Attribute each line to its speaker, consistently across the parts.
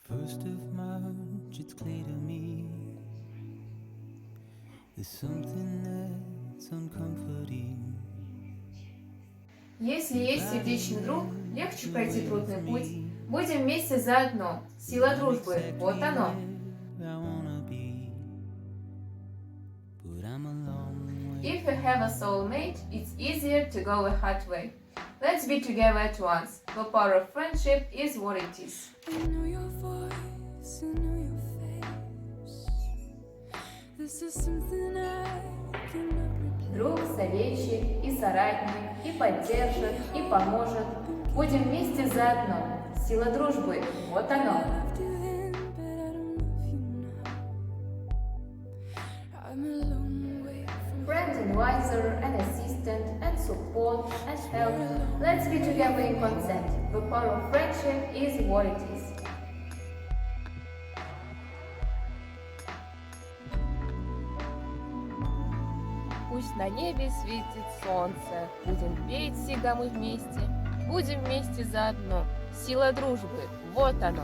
Speaker 1: First of March, it's clear to me there's something that's uncomforting.
Speaker 2: Если есть сердечный друг, легче пройти трудный путь. Будем вместе заодно. Сила дружбы. Вот оно.
Speaker 1: I wanna be, but I'm a long way.
Speaker 2: If you have a soulmate, it's easier to go a hard way. Let's be together at once. The power of friendship is what it is.
Speaker 3: I know your voice, I know your face. This is something I cannot replace.
Speaker 2: Друг, советчик и соратник, и поддержит, и поможет. Будем вместе заодно. Сила дружбы. Вот оно.
Speaker 3: Loved you then, but I don't love you now. I'm a long way from
Speaker 2: Friend, advisor, and assistant, and support, and help. Let's be together in consent. The power of friendship is what it is.
Speaker 4: Пусть на небе светит солнце, будем петь всегда мы вместе, будем вместе заодно. Сила дружбы, вот оно.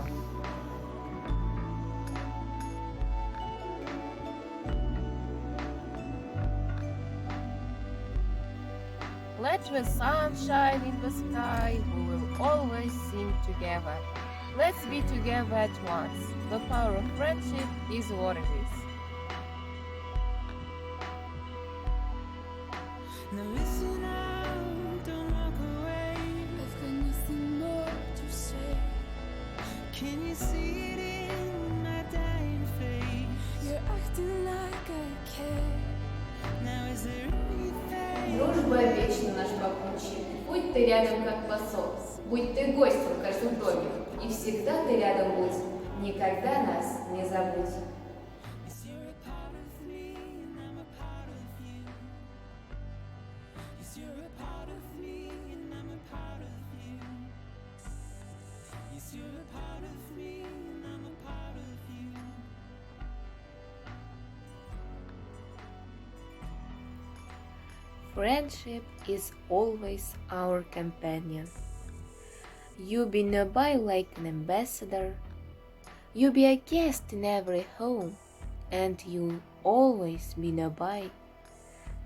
Speaker 4: Let the sun shine in the sky, we will always sing together. Let's be together at once. The power of friendship is what it is.
Speaker 1: Now listen out, don't walk away.
Speaker 3: I've got nothing more to say.
Speaker 1: Can you see it in my dying face?
Speaker 3: You're acting like I care.
Speaker 1: Now is there anything?
Speaker 2: Дружба вечно наш попутчик. Будь ты рядом, как посол. Будь ты гостем в каждом доме. И всегда ты рядом будь. Никогда нас не забудь.
Speaker 1: Yes, you're a part of me, and I'm a part of you. Yes, you're a part of me, and I'm a part of you. Yes, you're a part of me, and I'm a part of you.
Speaker 4: Friendship is always our companion. You be nearby like an ambassador. You be a guest in every home, and you'll always be nearby.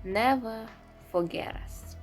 Speaker 4: Never forget us.